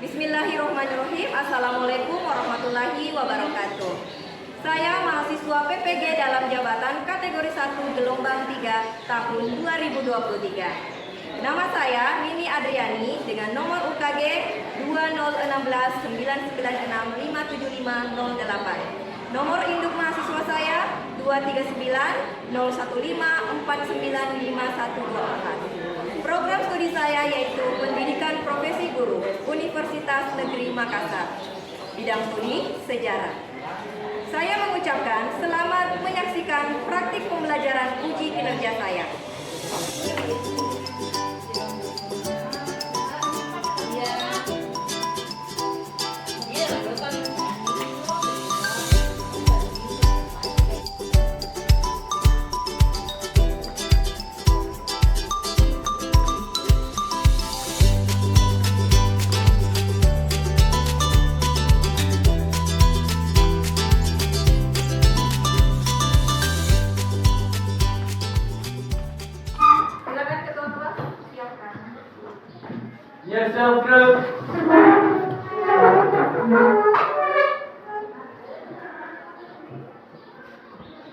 Bismillahirrahmanirrahim. Assalamualaikum warahmatullahi wabarakatuh. Saya mahasiswa PPG dalam jabatan kategori 1 gelombang 3 tahun 2023. Nama saya Mini Adriani dengan nomor UKG 201699657508. Nomor induk mahasiswa saya 2390154951524. Program studi saya yaitu Pendidikan Profesi Guru Universitas Negeri Makassar. Bidang studi Sejarah. Saya mengucapkan selamat menyaksikan praktik pembelajaran uji kinerja saya. Yes, group.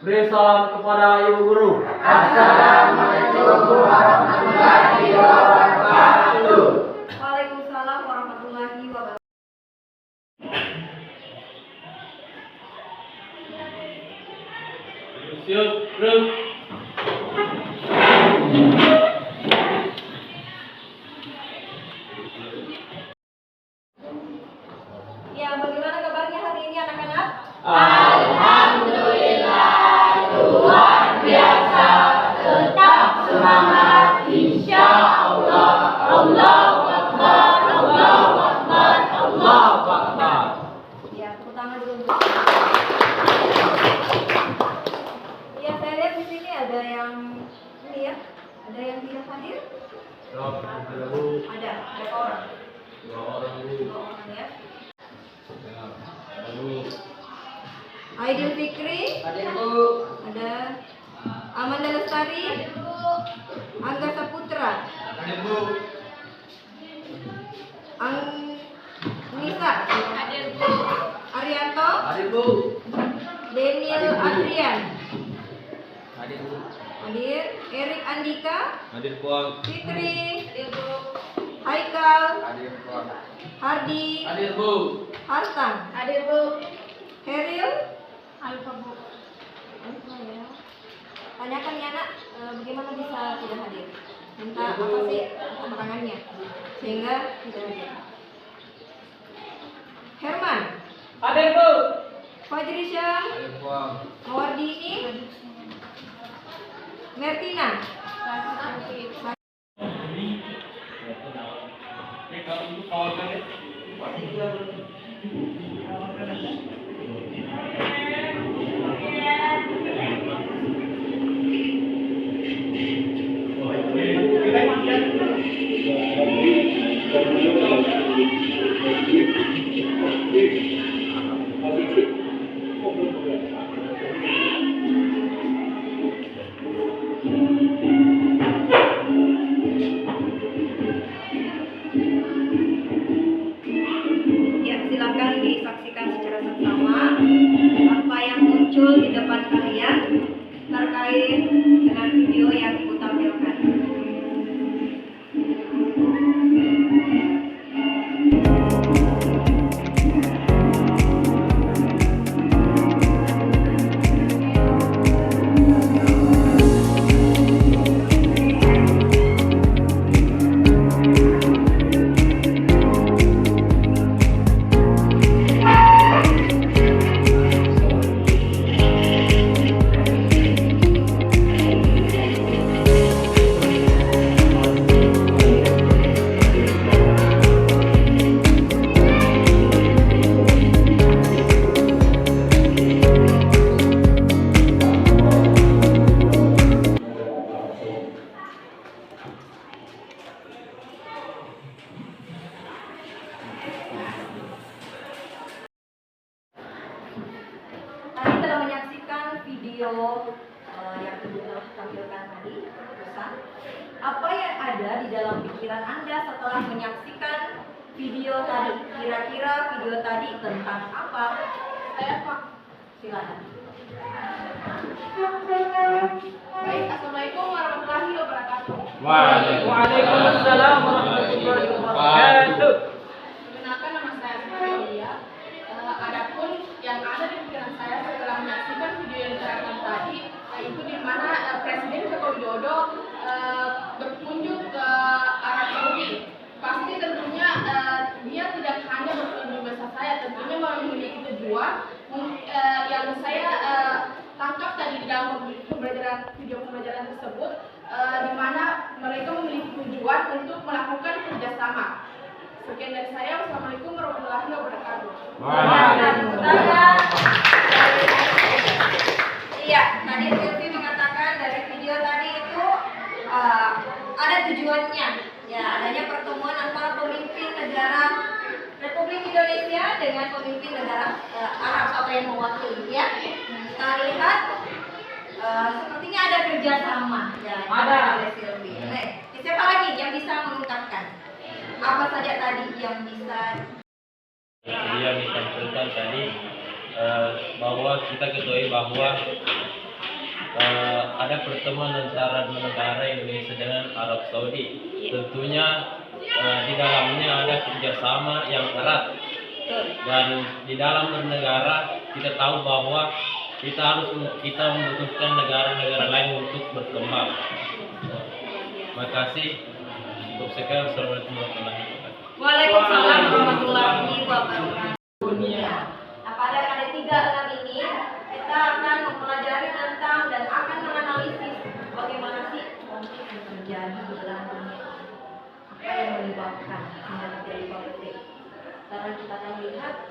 Beri salam kepada Ibu Guru. Assalamualaikum warahmatullahi wabarakatuh. Waalaikumsalam warahmatullahi wabarakatuh. Siap, group. Ya, bagaimana kabarnya hari ini anak-anak? Alhamdulillah, luar biasa. Tetap semangat, insya Allah. Allahu Akbar, Allahu Akbar, Allahu Akbar. Ya, tepuk tangan dulu. Ya, saya lihat di sini ada yang ini ya, ada yang tidak hadir. Ada berapa orang? Dua orang dulu. Dua orang ya. Dulu. Aidil Fikri, Hadir Bu. ada Amanda Lestari, Angga Saputra, Hadir Bu. Nisa, Arianto, Hadir Bu. Daniel Adrian, Hadir Bu. hadir, Erik Andika, Hadir Puang. Fitri, Haikal, Hadir Puang. Hardi, Hadir Bu. Hasan, Hadir Bu. Heril, Alfa Bu. Alfa ya. Tanyakan ya nak, bagaimana bisa tidak hadir? Minta apa sih keterangannya sehingga tidak hadir. Herman, Hadir Bu. Fajri Syam, Hadir Puang. Mawardini, Mertina. Ya, silakan disaksikan secara seksama apa yang muncul di depan kalian terkait dengan video yang Ibu tampilkan. ada di dalam pikiran Anda setelah menyaksikan video tadi? Kira-kira video tadi tentang apa? Saya Pak. Silakan. Baik, Assalamualaikum warahmatullahi wabarakatuh. Waalaikumsalam warahmatullahi wabarakatuh. Perkenalkan, nama saya Asma Aulia. Adapun yang ada di pikiran saya setelah menyaksikan video yang ditayangkan tadi, yaitu di mana Presiden Joko Widodo berkunjung ke Arab Saudi. Pasti tentunya dia tidak hanya berkunjung ke saya, tentunya memiliki tujuan yang saya tangkap tadi di dalam video pembelajaran tersebut, di mana mereka memiliki tujuan untuk melakukan kerjasama. Sekian dari saya. Wassalamualaikum warahmatullahi wabarakatuh. Iya, tadi Silvi mengatakan dari video tadi itu ada tujuannya, ya adanya pertemuan antara pemimpin negara Republik Indonesia dengan pemimpin negara Arab Saudi yang mewakili, ya. Kita lihat sepertinya ada kerjasama, ya. Ada Silvi. Siapa lagi yang bisa mengungkapkan apa saja tadi yang bisa? Yang ditampilkan tadi bahwa kita ketahui bahwa ada pertemuan antara dua negara Indonesia dengan Arab Saudi. Tentunya di dalamnya ada kerjasama yang erat, dan di dalam bernegara kita tahu bahwa kita membutuhkan negara-negara lain untuk berkembang. Terima kasih. Untuk sekian, assalamualaikum warahmatullahi wabarakatuh. Waalaikumsalam warahmatullahi wabarakatuh. Nah, pada kali 36 ini kita akan mempelajari tentang dan akan menganalisis bagaimana sih konflik yang terjadi di dalam dunia. Apa yang menyebabkan hingga terjadi konflik? Sekarang kita akan lihat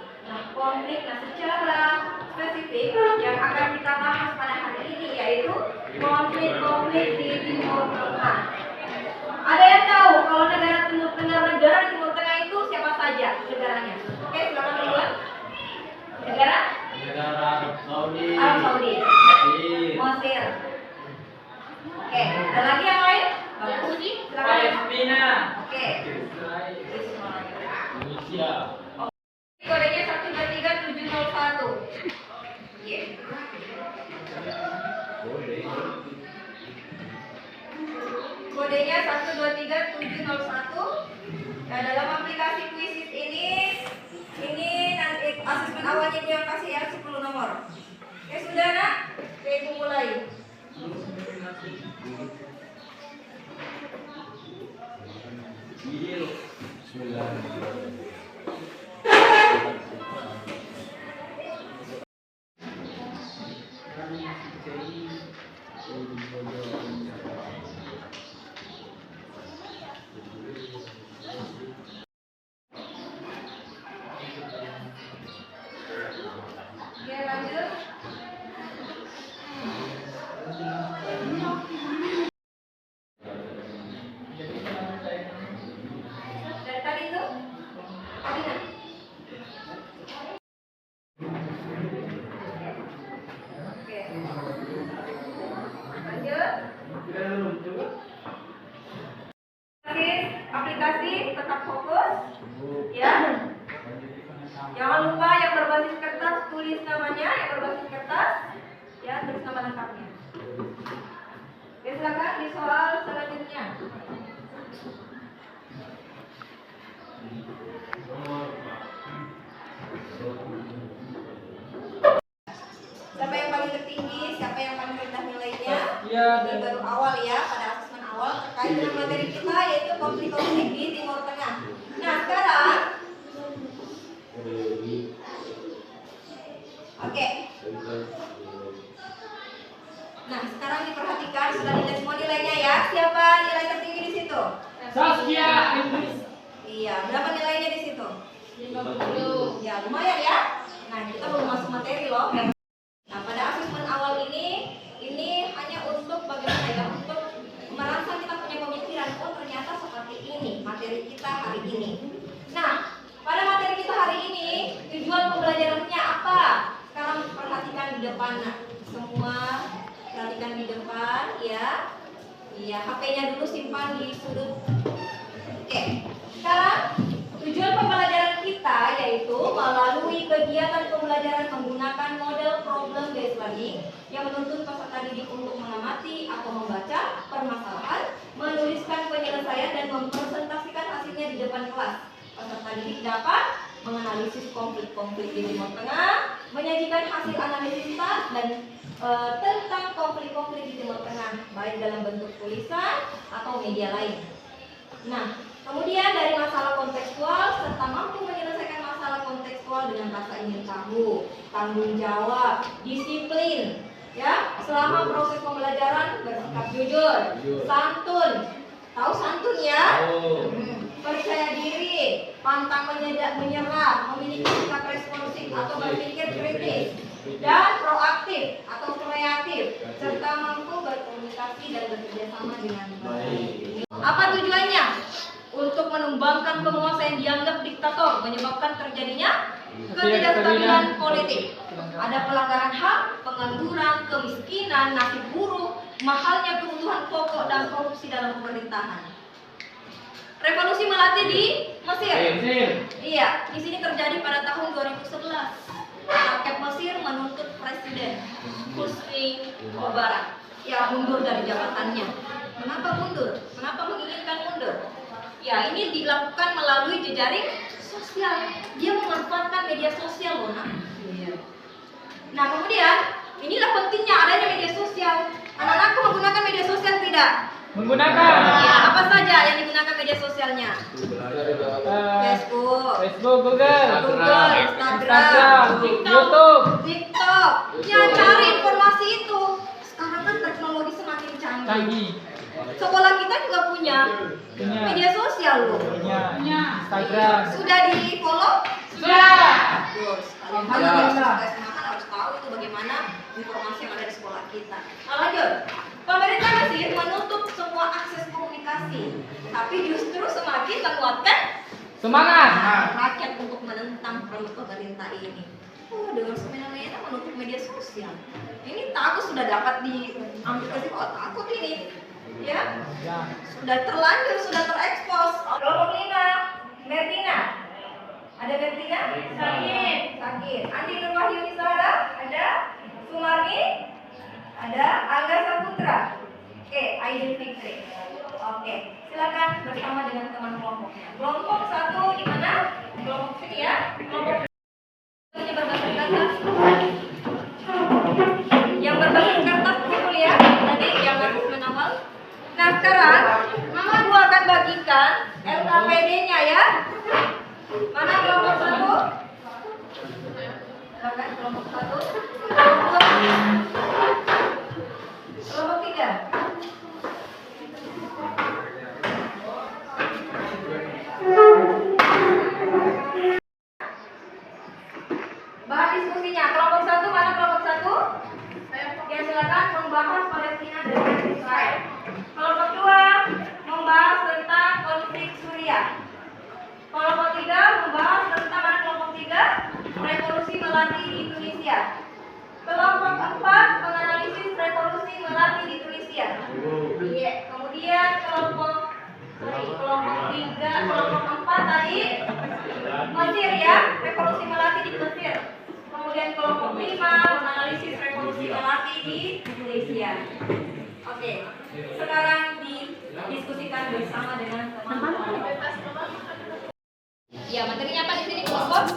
konflik. Nah, secara spesifik yang akan kita bahas pada hari ini yaitu konflik-konflik di Timur Tengah. Ada yang tahu kalau negara di Timur Tengah itu siapa saja negaranya? Oke, silakan duluan. Negara Arab Saudi. Arab Saudi. Mesir. Oke, ada lagi yang lain? Bagus. Silakan. Palestina. Oke. Indonesia. Kodenya 123701. Iya. Kodenya 123701. Nah, dalam aplikasi Quizizz ini nanti asesmen awalnya Ibu yang kasih ya 10 nomor. Oke, sudah nak? Oke, Ibu mulai. Oke, lanjut. Dari tadi itu? Tadi nak? Oke. Lanjut. Aplikasi tetap fokus, ya. Jangan lupa yang berbasis kertas tulis namanya, yang berbasis kertas, ya tulis nama lengkapnya. Oke, silakan di soal selanjutnya. Siapa yang paling tertinggi, siapa yang paling rendah nilainya? Ini baru awal ya, pada asesmen awal terkait dengan materi kita yaitu konflik-konflik di Timur Tengah. Nah, sekarang oke. Nah, sekarang diperhatikan, sudah dilihat semua nilainya ya. Siapa nilai tertinggi di situ? Saskia. Iya, berapa nilainya di situ? 50. Ya, lumayan ya. Nah, kita belum masuk materi loh. Nah, pada asesmen awal ini hanya untuk bagaimana ya, untuk merasa kita punya pemikiran, oh ternyata seperti ini materi kita hari ini. Nah, pada materi kita hari ini tujuan pembelajarannya apa? Sekarang perhatikan di depan, nah. Semua perhatikan di depan ya. Ya, HP-nya dulu simpan di sudut. Oke. Sekarang tujuan pembelajaran kita yaitu melalui kegiatan pembelajaran menggunakan model problem based learning yang menuntut peserta didik untuk mengamati atau membaca permasalahan, menuliskan penyelesaian dan mempresentasikan hasilnya di depan kelas. Peserta didik dapat menganalisis konflik-konflik di Timur Tengah, menyajikan hasil analisis dan tentang konflik-konflik di Timur Tengah, baik dalam bentuk tulisan atau media lain. Nah, kemudian dari masalah kontekstual serta mampu menyelesaikan masalah kontekstual dengan rasa ingin tahu, tanggung jawab, disiplin, ya, selama proses pembelajaran bersikap jujur, santun, tahu santun ya? Percaya diri, pantang menyerah, memiliki sikap responsif atau berpikir kritis, dan proaktif atau kreatif, serta mampu berkomunikasi dan bekerja sama dengan baik. Apa tujuannya? Untuk menumbangkan penguasa yang dianggap diktator, menyebabkan terjadinya ketidakstabilan politik. Ada pelanggaran HAM, pengangguran, kemiskinan, nasib buruk, mahalnya kebutuhan pokok dan korupsi dalam pemerintahan. Revolusi Melati di Mesir. Iya, di sini terjadi pada tahun 2011. Rakyat Mesir menuntut Presiden Hosni Mubarak ya mundur dari jabatannya. Kenapa mundur? Kenapa menginginkan mundur? Ya, ini dilakukan melalui jejaring sosial. Dia memanfaatkan media sosial, loh, nah. Nah, kemudian inilah pentingnya adanya media sosial. Anak-anakku menggunakan media sosial tidak? Menggunakan. Ya, apa saja yang digunakan media sosialnya? Facebook, Google, Instagram, TikTok. Ya, cari informasi itu. Sekarang kan teknologi semakin canggih. Sekolah kita juga punya media sosial loh. Instagram. Sudah di follow? Sudah. Bagus. Kalian harus tahu itu bagaimana informasi yang ada di sekolah kita. Nah, lanjut. Pemerintah Mesir menutup semua akses komunikasi, tapi justru semakin menguatkan Semangat. rakyat untuk menentang produk pemerintah ini. Oh, dengan semena-mena menutup media sosial. Ini takut sudah dapat diambil ke sekolah, takut ini. Ya, sudah terlanjur, sudah terekspos. Kelompok 5, Bertina. Ada Bertina? Sakit. Andi Nurwahyuni Sahara? Ada? Sumarni? Ada? Angga Saputra? Oke, Aidil Fikri. Oke, silakan bersama dengan teman kelompoknya. Kelompok 1 di mana? Kelompok sini ya. Kelompok ini berbasis kertas. Yang berbasis kertas betul ya. Tadi yang asesmen awal. Nah, sekarang Mama gua akan bagikan LKPD-nya ya. Mana kelompok 1? Silakan kelompok 1. Kelompok 3. Bahan diskusinya kelompok 1 mana kelompok 1? Ya, silakan membahas Palestina dan Israel. Kelompok 2 membahas tentang konflik Suriah. Kelompok 3 membahas tentang mana kelompok 3? Revolusi Melati di Tunisia. Kelompok 4 menganalisis revolusi Melati di Tunisia. Iya. Kemudian kelompok 4 tadi Mesir ya, revolusi Melati di Mesir. Kemudian kelompok 5 menganalisis revolusi Melati di Indonesia. Oke, sekarang didiskusikan bersama dengan teman-teman. Ya, materinya apa di sini kelompok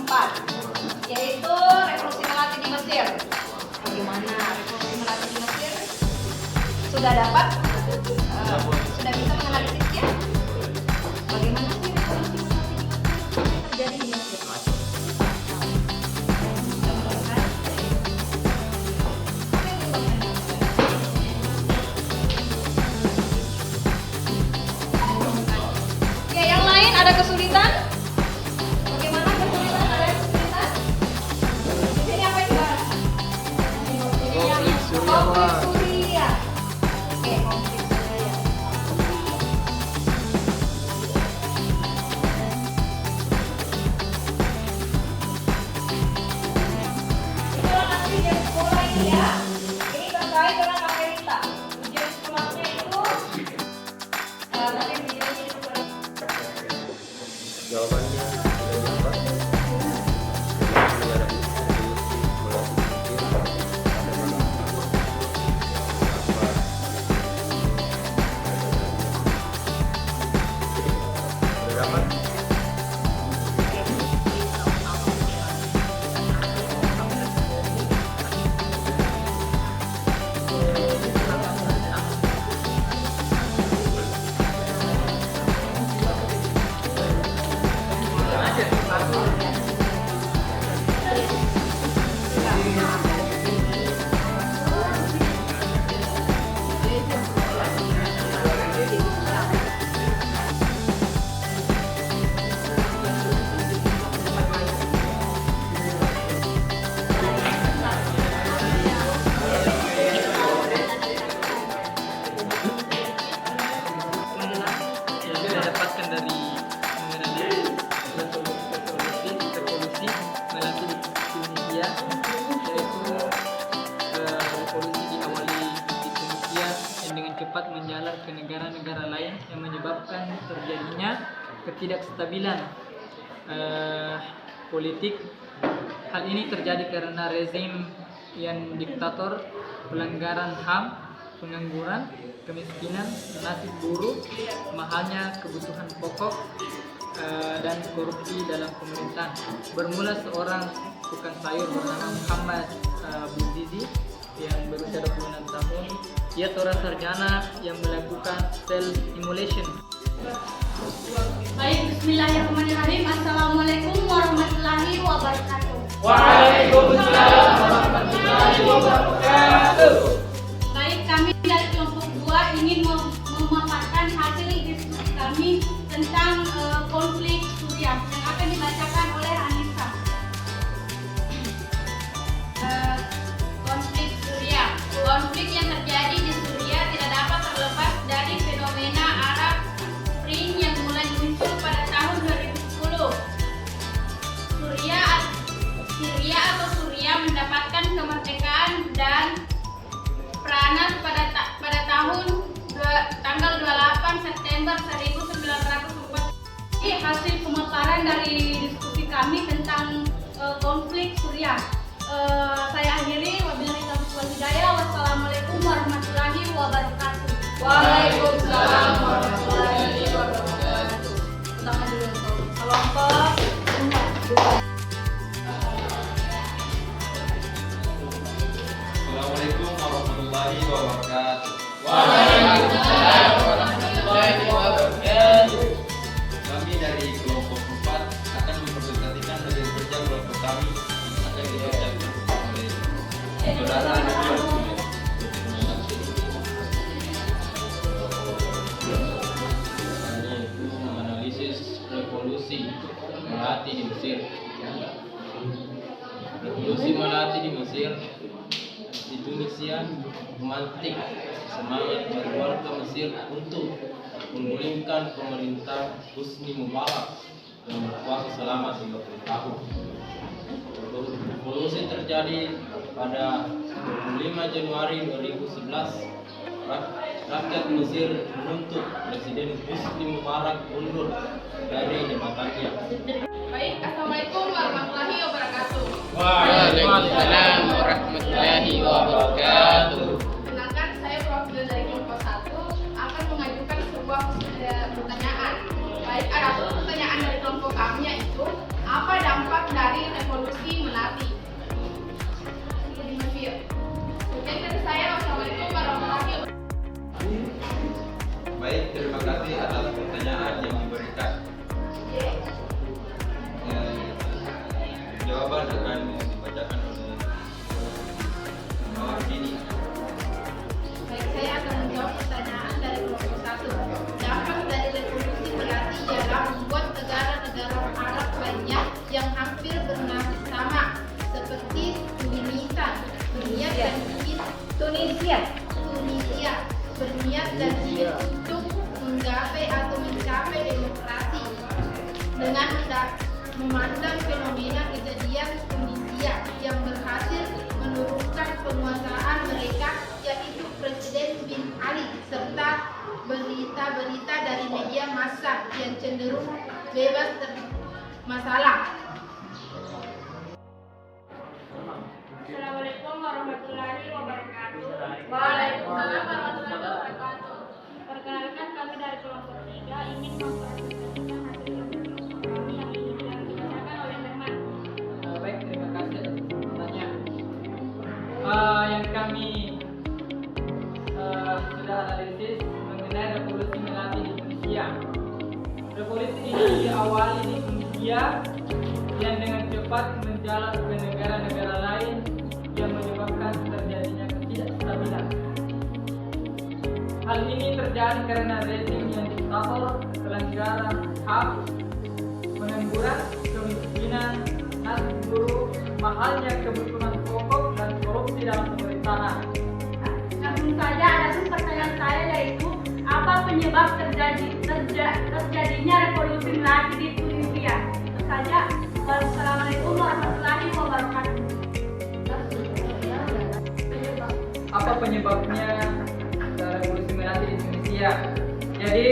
4, yaitu revolusi Melati di Mesir. Bagaimana revolusi Melati di Mesir? Sudah dapat? Sudah bisa menganalisisnya? Bagaimana sih revolusi Melati di Mesir terjadi di Mesir? Ya, yang lain ada kesulitan? Bagaimana kesulitan? Ada kesulitan? Di sini apa yang dibahas? Konflik Suriah. Oke, konflik Suriah. keberagaman. Yang kita dapatkan dari mengenai revolusi melati di Tunisia, yaitu revolusi diawali di Tunisia yang dengan cepat menjalar ke negara-negara lain yang menyebabkan terjadinya ketidakstabilan politik. Hal ini terjadi karena rezim yang diktator, pelanggaran HAM, pengangguran, kemiskinan, nasib buruk, mahalnya kebutuhan pokok, dan korupsi dalam pemerintahan. Bermula seorang tukang sayur bernama Muhammad Bouzizi yang berusia 26 tahun. Ia seorang sarjana yang melakukan cell simulation. Baik, bismillahirrahmanirrahim. Assalamualaikum warahmatullahi wabarakatuh. Waalaikumsalam warahmatullahi wabarakatuh. Baik, kami dari kelompok 2 ingin memaparkan hasil diskusi kami tentang konflik Suriah yang akan dibacakan oleh Anissa. Konflik Suriah. Konflik yang terjadi di Suriah tidak dapat terlepas dari fenomena Arab Spring yang mulai muncul pada tahun 2010. Syria atau Suriah mendapatkan kemerdekaan dan peranan pada tahun tanggal 28 September 1904. Ini hasil pemaparan dari diskusi kami tentang konflik Suriah. Saya akhiri, wabillahi taufiq wal hidayah. Wassalamualaikum warahmatullahi wabarakatuh. Waalaikumsalam warahmatullahi wabarakatuh. Pertama dulu kelompok 4. Assalamualaikum warahmatullahi wabarakatuh. Waalaikumsalam warahmatullahi wabarakatuh. Kami dari kelompok 4 akan mempresentasikan hasil kerja kelompok kami yang akan dibacakan oleh saudara Ridwan Sumit. Yaitu menganalisis revolusi melati di Mesir. Revolusi melati di Mesir di Tunisia memantik semangat warga Mesir untuk memulihkan pemerintah Husni Mubarak yang berkuasa selama 30 tahun. Revolusi terjadi pada 25 Januari 2011. Rakyat Mesir menuntut Presiden Husni Mubarak mundur dari jabatannya. Baik, assalamualaikum warahmatullahi wabarakatuh. Waalaikumsalam warahmatullahi wabarakatuh. Kenalkan, saya perwakilan dari kelompok 1 akan mengajukan sebuah pertanyaan. Baik, ada pertanyaan dari kelompok kami, yaitu apa dampak dari revolusi melati di Mesir? Sekian dari saya. Wassalamualaikum warahmatullahi wabarakatuh. Baik, terima kasih atas pertanyaan yang diberikan. Jawaban akan dibacakan oleh Mawardini. Baik, saya akan menjawab pertanyaan dari kelompok 1. Dampak dari revolusi melati ialah membuat negara-negara Arab lainnya yang hampir bernasib sama seperti Tunisia berniat dan ingin untuk menggapai atau mencapai demokrasi dengan memandang fenomena kejadian Tunisia yang berhasil menurunkan penguasaan mereka, yaitu Presiden bin Ali, serta berita-berita dari media massa yang cenderung bebas masalah. Assalamualaikum warahmatullahi wabarakatuh. Waalaikumsalam warahmatullahi wabarakatuh. Perkenalkan, kami dari kelompok 3 ingin mempresentasikan hasil kami sudah analisis mengenai revolusi melati di Tunisia. Revolusi ini diawali di Tunisia yang dengan cepat menjalar ke negara-negara lain yang menyebabkan terjadinya ketidakstabilan. Hal ini terjadi karena rezim yang diktator, pelanggaran HAM, pengangguran, kemiskinan, nasib buruk, mahalnya kebutuhan pokok dan korupsi dalam pemerintahan. Langsung saja ada pertanyaan saya, yaitu apa penyebab terjadinya revolusi melati di Tunisia? Itu saja. Wassalamualaikum warahmatullahi wabarakatuh. Apa penyebabnya revolusi melati di Tunisia? Jadi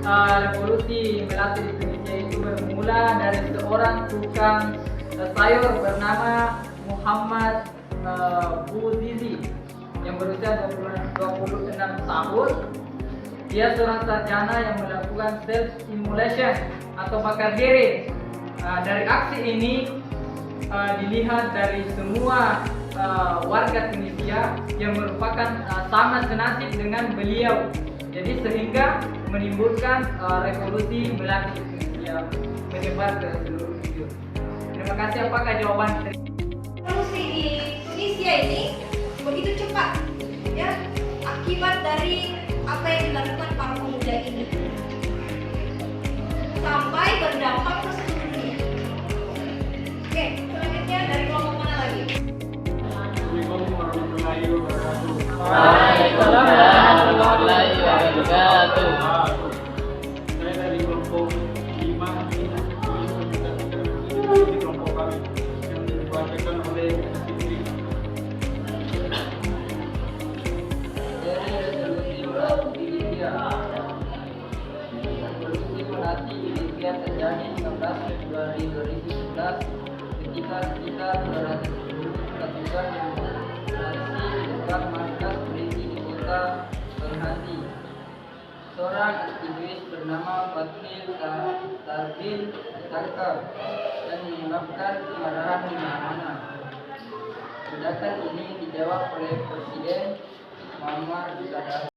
revolusi melati di Tunisia itu bermula dari seorang tukang sayur bernama Muhammad Bouzizi yang berusia 26 tahun. Dia seorang sarjana yang melakukan self stimulation atau bakar diri. Dari aksi ini dilihat dari semua warga Tunisia yang merupakan sama senasib dengan beliau. Jadi sehingga menimbulkan revolusi melati di Tunisia menyebar ke seluruh dunia. Terima kasih. Apakah jawaban? Revolusi di Tunisia ini begitu cepat, ya, akibat dari apa yang dilakukan para pemuda ini sampai berdampak ke seluruh dunia. Oke, selanjutnya dari kelompok mana lagi? Assalamualaikum warahmatullahi wabarakatuh. Waalaikumsalam warahmatullahi wabarakatuh. Saya dari kelompok 5 ini kelompok kami yang dibacakan oleh Fitri. Dari revolusi melati di Libya. Revolusi melati di Libya terjadi 15 Februari 2011 ketika sekitar 210 pasukan demonstrasi di depan markas polisi di kota Benghazi. Seorang aktivis bernama Fathil Tarbin ditangkap dan menyebabkan kemarahan di mana-mana. Ledakan ini dijawab oleh Presiden Muammar Gaddafi.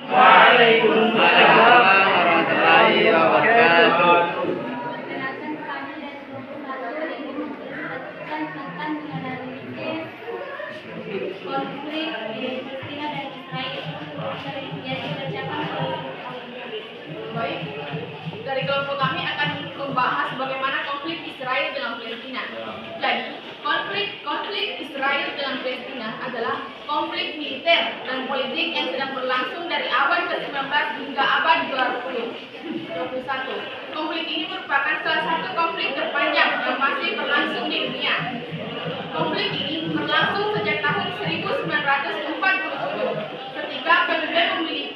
Waalaikumsalam warahmatullahi wabarakatuh. Perkenalkan kami dari kelompok 1 yang diperhatikan tentang menganalisis konflik di Palestina dan Israel yang dikerjakan oleh Baik, dari kelompok kami akan membahas bagaimana konflik Israel dengan Palestina. Jadi, konflik Israel dengan Palestina adalah konflik militer dan politik yang sedang berlangsung dari abad ke-19 hingga abad 21. Konflik ini merupakan salah satu konflik terpanjang yang masih berlangsung di dunia. Konflik ini berlangsung sejak tahun 1947 ketika PBB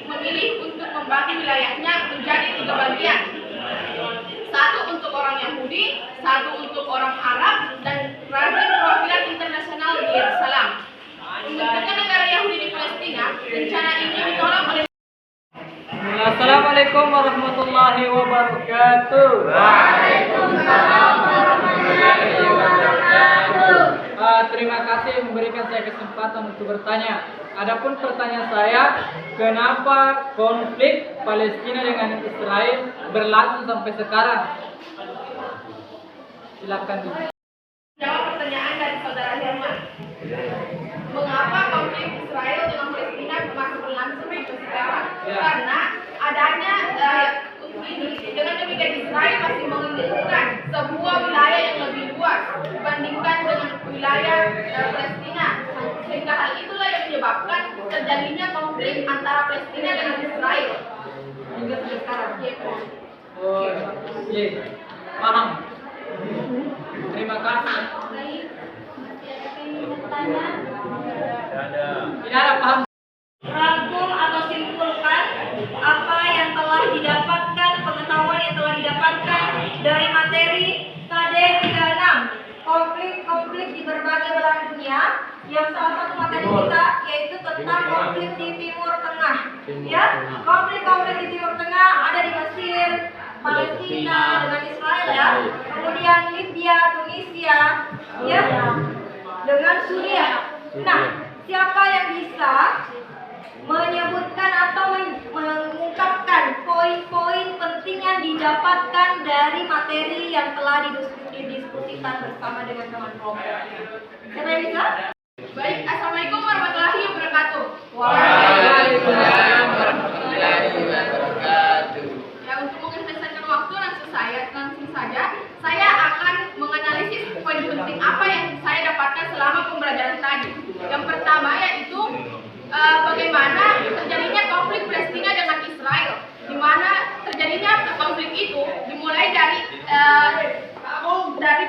memilih untuk membagi wilayahnya menjadi 3 bagian. Satu untuk orang Yahudi, satu untuk orang Arab, dan rezim perwakilan internasional di Yerusalem. Pembentukan negara Yahudi di Palestina, rencana ini ditolak oleh Assalamualaikum warahmatullahi wabarakatuh. Waalaikumsalam warahmatullahi wabarakatuh. Terima kasih memberikan saya kesempatan untuk bertanya. Adapun pertanyaan saya, kenapa konflik Palestina dengan Israel berlangsung sampai sekarang? Silakan Bu. jawab pertanyaan dari saudara Herman. Mengapa konflik Israel dengan Palestina masih berlangsung sampai sekarang? Ya. Karena adanya ini dengan demikian Israel masih menginginkan sebuah wilayah yang lebih luas dibandingkan dengan wilayah Palestina. Sehingga hal itulah yang menyebabkan terjadinya konflik antara Palestina dengan Israel hingga sekarang. Oh, iya. Paham. Terima kasih. Baik, ada yang ingin bertanya? Tidak ada paham. Rangkum atau simpulkan apa yang telah didapatkan, pengetahuan yang telah didapatkan dari materi KD 36, konflik di berbagai belahan dunia, yang salah satu materi kita yaitu tentang konflik di Timur Tengah. Ya, konflik di Timur Tengah ada di Mesir, Palestina dengan Israel, ya, kemudian Libya, Tunisia, ya. dengan Suriah. Nah, siapa yang bisa menyebutkan atau mengungkapkan poin-poin penting yang didapatkan dari materi yang telah didiskusikan bersama dengan teman kelompoknya? Siapa yang bisa? Baik, Assalamualaikum warahmatullahi wabarakatuh. Waalaikumsalam warahmatullahi wabarakatuh. Ya, untuk menghabiskan waktu langsung saja, saya akan menganalisis poin penting apa yang saya dapatkan selama pembelajaran tadi. Yang pertama yaitu bagaimana terjadinya konflik Palestina dengan Israel, di mana terjadinya konflik itu dimulai dari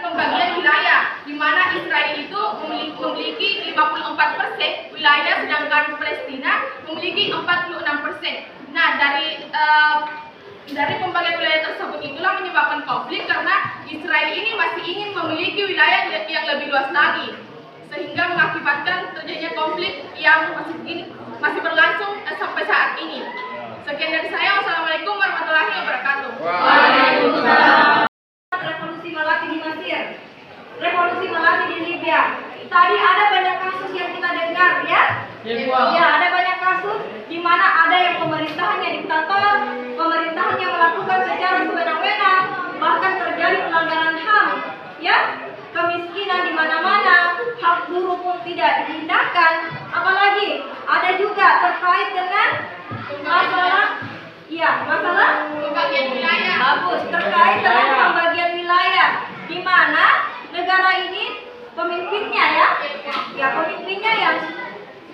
pembagian wilayah, di mana Israel itu memiliki 54% wilayah, sedangkan Palestina memiliki 46%. Nah, dari pembagian wilayah tersebut itulah menyebabkan konflik, karena Israel ini masih ingin memiliki wilayah yang lebih luas lagi, sehingga mengakibatkan terjadinya konflik yang masih berlangsung sampai saat ini. Sekian dari saya. Wassalamualaikum warahmatullahi wabarakatuh. Waalaikumsalam. Revolusi Melati di Mesir, revolusi Melati di Libya. Tadi ada banyak kasus yang kita dengar, ya? Ya, ada banyak kasus di mana ada yang pemerintahannya diktator, pemerintahannya melakukan secara sewenang-wenang, bahkan terjadi pelanggaran HAM, ya? Kemiskinan di mana-mana, hak buruh pun tidak diindahkan. Apalagi ada juga terkait dengan masalah Pembagian wilayah. bagus, terkait dengan pembagian wilayah, di mana negara ini pemimpinnya pemimpinnya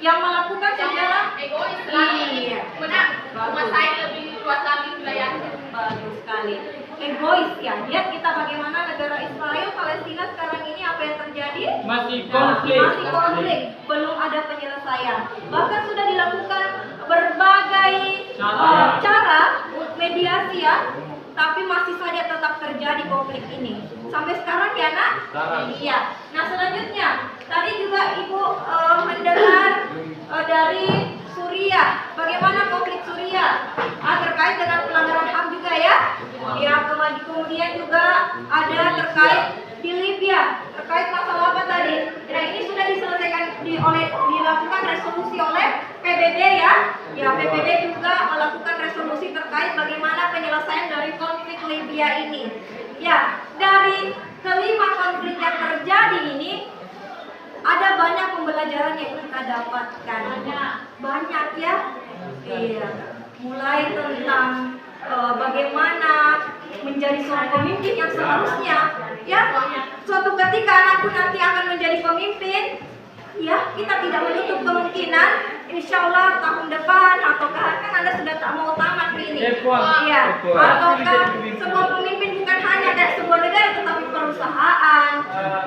yang melakukan secara egois lagi. Iya. Menang, menguasai lebih luas lagi wilayah. bagus sekali. Egois ya. Lihat kita bagaimana negara Israel Palestina sekarang ini apa yang terjadi? Masih konflik. Masih konflik, belum ada penyelesaian. Bahkan sudah dilakukan berbagai cara mediasi ya, tapi masih saja tetap terjadi konflik ini. Sampai sekarang ya, Nak? Iya. Nah, selanjutnya tadi juga Ibu mendengar dari Suriah, bagaimana konflik Suriah terkait dengan pelanggaran HAM juga ya. Ya, kemudian juga ada terkait di Libya, terkait masalah apa tadi? Nah, ini sudah diselesaikan dilakukan resolusi oleh PBB ya. Ya, PBB juga melakukan resolusi terkait bagaimana penyelesaian dari konflik Libya ini. Ya, dari kelima konflik yang terjadi ini ada banyak pembelajaran yang kita dapatkan. Banyak ya. Iya. Mulai tentang bagaimana menjadi seorang pemimpin yang seharusnya ya, suatu ketika anakku nanti akan menjadi pemimpin, ya, kita tidak menutup kemungkinan insya Allah tahun depan ataukah kan Anda sudah tak mau tamat ini, ya, ataukah sebuah pemimpin bukan hanya kayak sebuah negara tetapi perusahaan,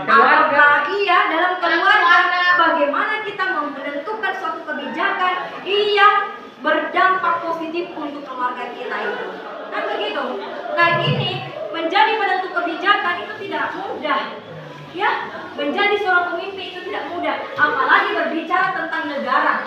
ataukah dalam keluarga, bagaimana kita menentukan suatu kebijakan yang berdampak positif untuk keluarga kita itu, kan begitu. Nah, ini menjadi penentu kebijakan itu tidak mudah. Ya, menjadi seorang pemimpin itu tidak mudah, apalagi berbicara tentang negara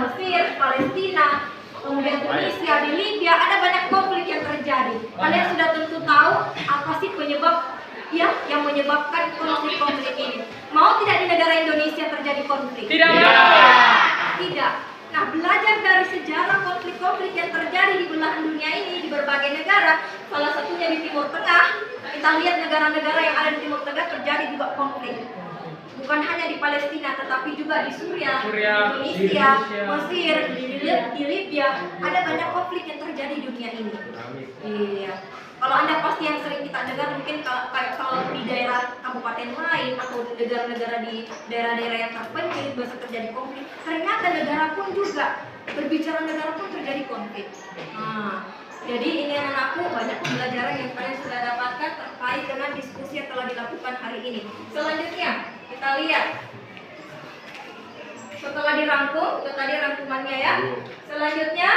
Mesir, Palestina, kemudian Tunisia, di Libya, ada banyak konflik yang terjadi. Kalian sudah tentu tahu apa sih penyebab yang menyebabkan konflik-konflik ini. Mau tidak di negara Indonesia terjadi konflik? Tidak. Nah, belajar dari sejarah konflik-konflik yang terjadi di belahan dunia ini, di berbagai negara, salah satunya di Timur Tengah, kita lihat negara-negara yang ada di Timur Tengah terjadi juga konflik. Bukan hanya di Palestina, tetapi juga di Suriah, di Indonesia, Mesir, di Libya, ada banyak konflik yang terjadi di dunia ini. Iya. Kalau Anda pasti yang sering kita dengar mungkin kalau di daerah kabupaten lain atau negara-negara di daerah-daerah yang terpencil biasa terjadi konflik. Ternyata negara pun juga, berbicara negara pun terjadi konflik. Nah, jadi ini anak-anakku banyak pembelajaran yang kalian sudah dapatkan terkait dengan diskusi yang telah dilakukan hari ini. Selanjutnya kita lihat. Setelah dirangkum, itu tadi rangkumannya ya. Selanjutnya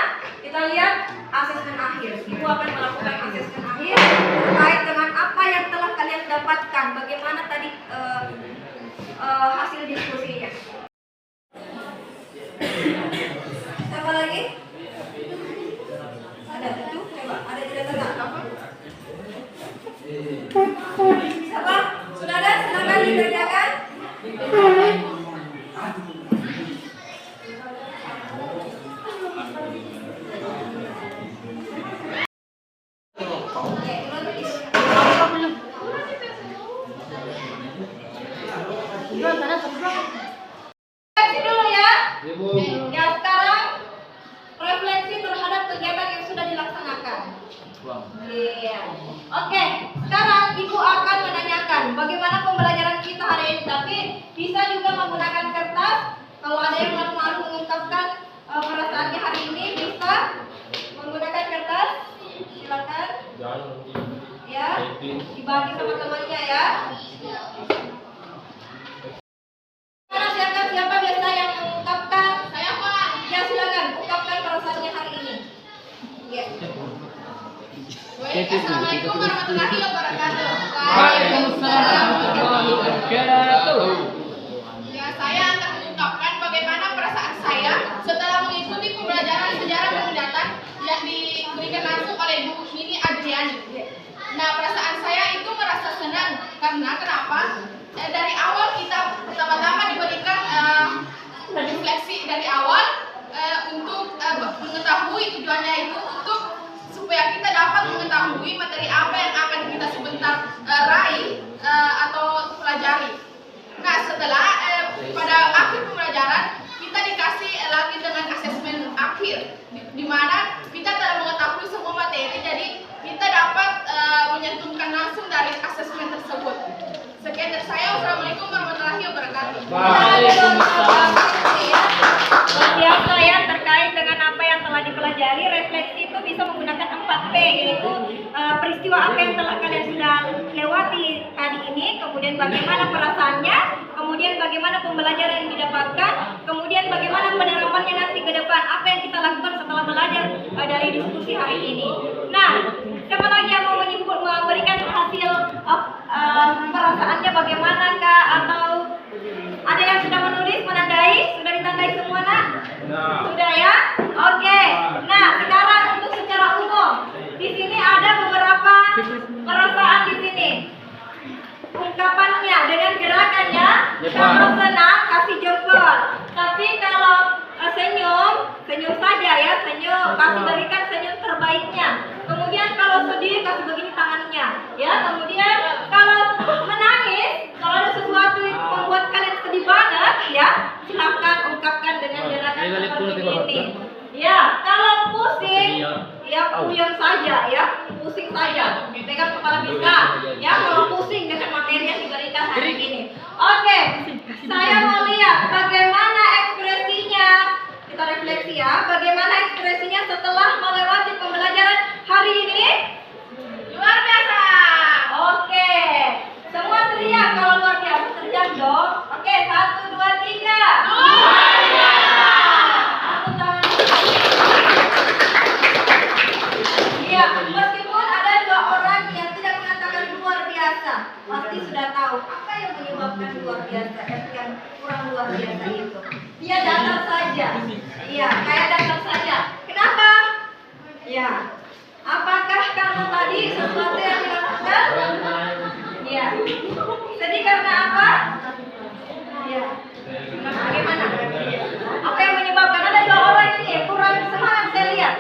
kita lihat asesmen akhir. Ibu akan melakukan asesmen akhir terkait dengan apa yang telah kalian dapatkan. Bagaimana tadi hasil diskusinya. Siapa lagi? Ada itu? Coba, ada di dekat apa? Siapa? Sudah ada? Silakan dikerjakan. Kalau ada yang malu-malu mengungkapkan perasaannya hari ini, bisa menggunakan kertas. Silakan. Ya, dibagi sama temannya ya. Siapa biasa yang mengungkapkan? Saya Pak. Ya silakan, ungkapkan perasaannya hari ini. Ya. Baik, Assalamualaikum warahmatullahi wabarakatuh. Waalaikumsalam warahmatullahi wabarakatuh. Ya, saya akan mengungkapkan bagaimana perasaan saya setelah mengikuti pembelajaran sejarah peminatan yang diberikan langsung oleh Bu Nini Adriani. Nah, perasaan saya itu merasa senang karena kenapa? Dari awal kita pertama-tama diberikan refleksi dari awal untuk mengetahui tujuannya itu untuk supaya kita dapat mengetahui materi apa yang akan kita sebentar raih atau pelajari. Nah, setelah pada akhir pembelajaran kita dikasih lagi dengan asesmen akhir, di mana kita telah mengetahui semua materi, jadi kita dapat menyentuhkan langsung dari asesmen tersebut. Sekian dari saya. Wassalamualaikum warahmatullahi wabarakatuh. Waalaikumsalam. Biasa ya, terkait dengan apa yang telah dipelajari, refleksi itu bisa menggunakan 4P, yaitu peristiwa apa yang telah kalian sudah lewati tadi ini, kemudian bagaimana perasaannya, kemudian bagaimana pembelajaran yang didapatkan, kemudian bagaimana penerapannya nanti ke depan, apa yang kita lakukan setelah belajar dari diskusi hari ini. Nah, siapa lagi yang mau memberikan hasil perasaannya bagaimana kak, atau ada yang sudah menulis, menandai, sudah ditandai semua nak? Sudah ya? Oke. Nah, sekarang untuk secara umum, di sini ada beberapa perasaan di sini. Ungkapannya dengan gerakannya, kalau senang kasih jempol. Tapi kalau senyum saja ya, senyum, kasih berikan senyum terbaiknya. Kemudian kalau sedih kasih begini tangannya, ya. Kemudian kalau menangis, kalau ada sesuatu yang membuat kalian sedih banget, ya, silakan ungkapkan dengan gerakan seperti ini. Ya, kalau pusing, ya puyeng saja, ya, pusing saja, pegang kepala bisa, ya, kalau pusing dengan materi yang diberikan hari ini. Oke, saya mau lihat bagaimana ekspresinya. Kita refleksi ya, bagaimana ekspresinya setelah melewati pembelajaran hari ini? Luar biasa. Oke, semua teriak kalau luar biasa, teriak dong. Oke, 1, 2, 3. Luar biasa. Angkat tangan. Iya, meskipun ada 2 orang yang tidak mengatakan luar biasa, pasti sudah tahu apa yang menyebabkan luar biasa, yang kurang luar biasa itu. Dia datar saja. Iya, kayak datar saja. Kenapa? Ya. Apakah karena tadi sesuatu yang dilakukan? Iya. Sedih karena apa? Iya. Bagaimana? Apa yang menyebabkan? Ada 2 orang ini kurang semangat saya lihat.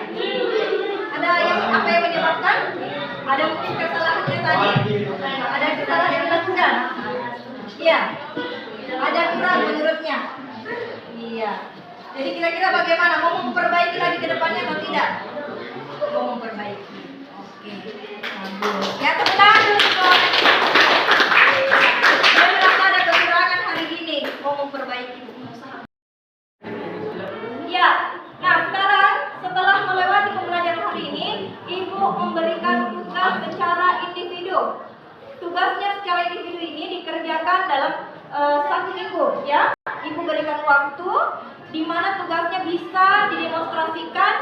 Ada yang apa yang menyebabkan? Ada mungkin kesalahannya tadi. Ada kesalahan yang dilakukan. Iya. Ada kurang menurutnya. Iya. Jadi kira-kira bagaimana? Mau memperbaiki lagi ke depannya atau tidak? Mau memperbaiki. Oke. Bagus. Ya, tepuk tangan dulu semuanya. Saya merasa ada kekurangan hari ini. Mau memperbaiki. Ya. Nah, sekarang setelah melewati pembelajaran hari ini, Ibu memberikan tugas secara individu. Tugasnya secara individu ini dikerjakan dalam 1 minggu, ya. Ibu berikan waktu di mana tugasnya bisa didemonstrasikan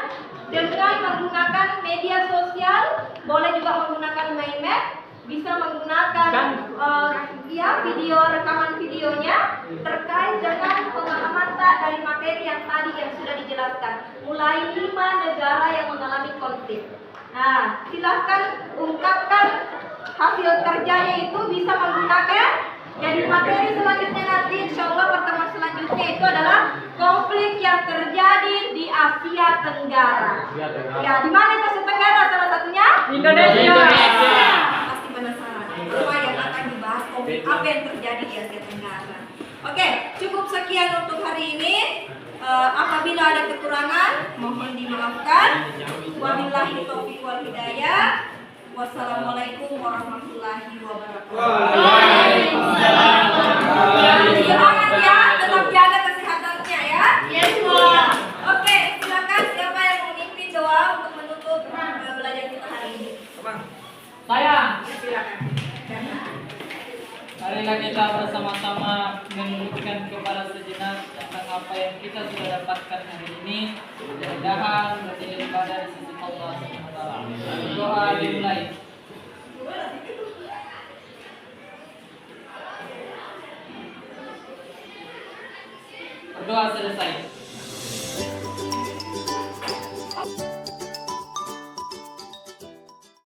dengan menggunakan media sosial, boleh juga menggunakan mind map, bisa menggunakan video, rekaman videonya terkait dengan pemahaman dari materi yang tadi yang sudah dijelaskan. Mulai 5 negara yang mengalami konflik. Nah, silahkan ungkapkan hasil kerjanya itu, bisa menggunakan. Jadi materi selanjutnya nanti, insya Allah pertemuan selanjutnya itu adalah konflik yang terjadi di Asia Tenggara. Ya, di mana itu Asia Tenggara salah satunya? Indonesia. Pasti penasaran. Apa yang akan dibahas, konflik apa yang terjadi di Asia Tenggara. Oke, cukup sekian untuk hari ini. Apabila ada kekurangan, mohon dimaafkan. Wabillahi taufiq wal hidayah. Wassalamualaikum warahmatullahi wabarakatuh. Waalaikumsalam. Semangat ya, tetap jaga kesehatannya Silakan. Marilah kita bersama-sama menundukkan kepala sejenak tentang apa yang kita sudah dapatkan hari ini. Mudah-mudahan menjadi ibadah di sisi Allah SWT. Doa dimulai. Berdoa selesai.